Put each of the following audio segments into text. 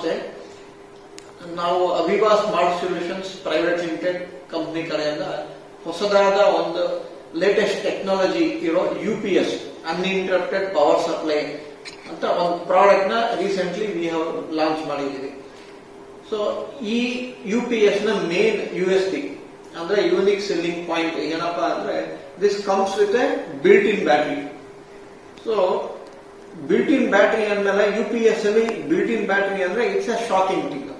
ನಮಸ್ತೆ. ನಾವು Aviva smart solutions private limited company ಕಡೆಯಿಂದ ಹೊಸದಾದ ಒಂದು ಲೇಟೆಸ್ಟ್ ಟೆಕ್ನಾಲಜಿ ಇರೋ UPS ಅನ್ಇಂಟರಪ್ಟೆಡ್ ಪವರ್ ಸಪ್ಲೈ ಅಂತ ಒಂದು ಪ್ರಾಡಕ್ಟ್ ನ ರೀಸೆಂಟ್ಲಿ ವಿ ಹ್ಯಾವ್ ಲಾಂಚ್ ಮಾಡಿದ್ದೀವಿ. ಸೊ ಈ UPS ನ ಮೇನ್ USP ಅಂದ್ರೆ ಯೂನಿಕ್ ಸೆಲ್ಲಿಂಗ್ ಪಾಯಿಂಟ್ ಏನಪ್ಪಾ ಅಂದ್ರೆ this comes with A built in battery. So built in battery ಅಂದ್ಮೇಲೆ UPS ಅಲ್ಲಿ ಬಿಲ್ಟ್ ಇನ್ ಬ್ಯಾಟರಿ ಅಂದ್ರೆ it's A shocking thing.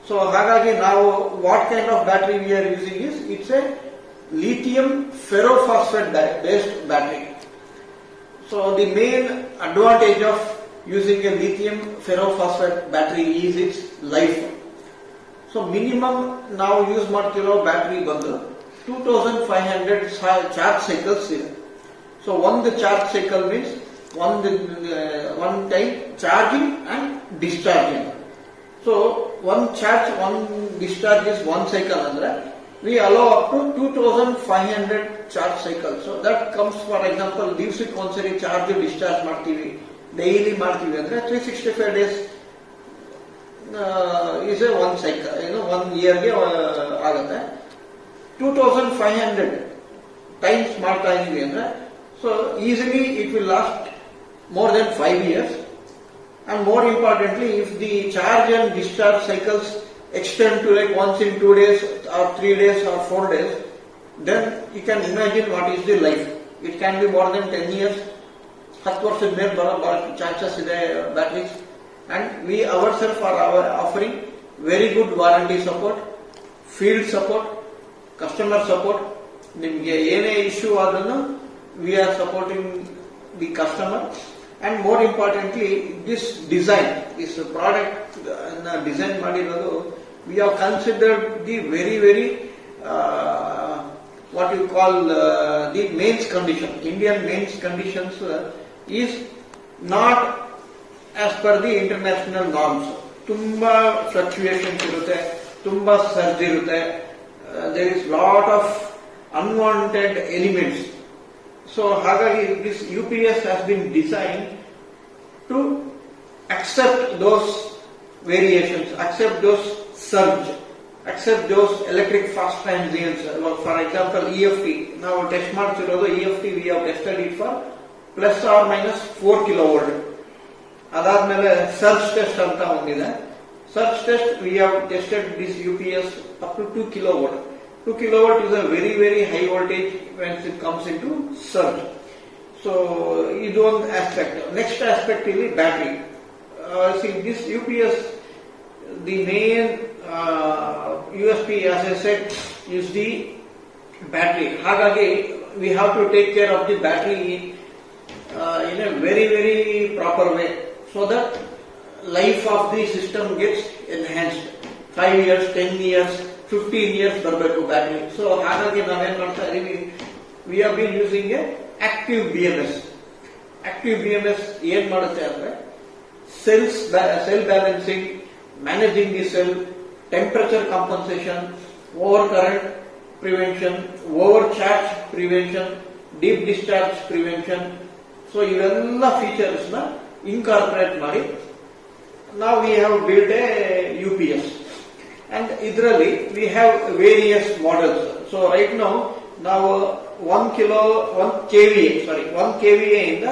So ಹಾಗಾಗಿ ನಾವು what kind of battery we are using is it's A lithium ferrophosphate based battery. So the main advantage of using a lithium ferrophosphate battery is its life. So minimum now use ಮಾಡ್ತಿರೋ battery ಬಂದು 2500 charge cycles ಇದೆ. So ಒಂದು charge cycle means one time charging and discharging. So one charge, one discharge is one cycle andre we allow up to 2500 charge cycles. So that comes, for example, ದಿವಸಕ್ಕೆ ಒಂದ್ಸರಿ charge discharge ಮಾಡ್ತೀವಿ, daily ಮಾಡ್ತೀವಿ ಅಂದ್ರೆ 365 days is a one cycle, 1 year ಗೆ ಆಗುತ್ತೆ. 2500 times ಮಾಡ್ತಾ ಇದೀವಿ ಅಂದ್ರೆ so easily it will last more than 5 years. And more importantly, if the charge and discharge cycles extend to like once in 2 days or 3 days or 4 days, then you can imagine what is the life. It can be more than 10 years. 10 ವರ್ಷದ ಮೇಲೆ ಬರೋ chances ಇದೆ batteries. And we ourselves are offering very good warranty support, field support, customer support. ನಿಮಗೆ ಏನೇ issue ಆದ್ರೂ we are supporting the customer. And more importantly, this design, this product design ಮಾಡಿರೋದು we have considered the very what you call the mains condition. Indian mains conditions is not as per the international norms. ತುಂಬಾ fluctuations ಇರುತ್ತೆ, ತುಂಬಾ ಸರ್ಜ್ ಇರುತ್ತೆ, there is lot of unwanted elements. So ಹಾಗಾಗಿ this UPS has been designed to accept those variations, accept those surge, accept those electric fast transients. For example, EFT, ನಾವು test ಮಾಡ್ತಿರೋದು EFT, we have tested it for plus or minus 4 kilovolt. ಅದಾದ್ಮೇಲೆ ಸರ್ಜ್ test ಅಂತ ಒಂದಿದೆ. ಸರ್ಜ್ test we have tested this UPS up to 2 kilovolt. 2 kilovolt is a very high voltage when it comes into surge. So ಇದು ಒಂದು aspect. Next aspect ಇಲ್ಲಿ battery. See this UPS, the main USP as I said is the battery. ಹಾಗಾಗಿ we have to take care of the battery in a very proper way so that life of the system gets enhanced. 5 years, 10 years, 15 years ಬರಬೇಕು battery. So ಹಾಗಾಗಿ ನಾವೇನ್ ಮಾಡ್ತಾ ಇದೀವಿ, we have been using A active BMS. Active BMS ಏನ್ ಮಾಡುತ್ತೆ ಅಂದ್ರೆ cell balancing, managing the cell, temperature compensation, over current prevention, over charge prevention, deep discharge prevention. So ಇವೆಲ್ಲ features ನ ಇನ್ಕಾರ್ಪೊರೇಟ್ ಮಾಡಿ ನಾವು we have built A UPS. And ಇದರಲ್ಲಿ we have various models. So right now ನಾವು 1 kVA ಇಂದ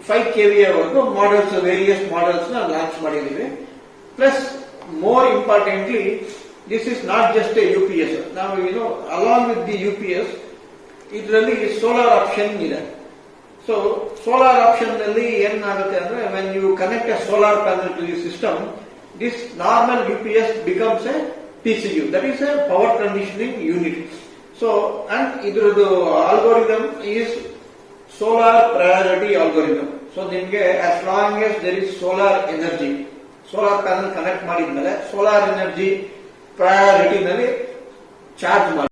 5 kVA ವರೆಗೂ models, various models ನ launch ಮಾಡಿದೀವಿ. Plus more importantly this is not just a UPS. ನಾವು ಅಲಾಂಗ್ ವಿತ್ ದಿ UPS ಇದರಲ್ಲಿ solar option ಇದೆ. So solar option ನಲ್ಲಿ ಏನಾಗುತ್ತೆ ಅಂದ್ರೆ when you connect a solar panel to the system, this normal UPS becomes a PCU, that is a power conditioning unit. So and idruddu algorithm is solar priority algorithm. So nimge as long as there is solar energy, solar panel connect madidmele solar energy priority nalli charge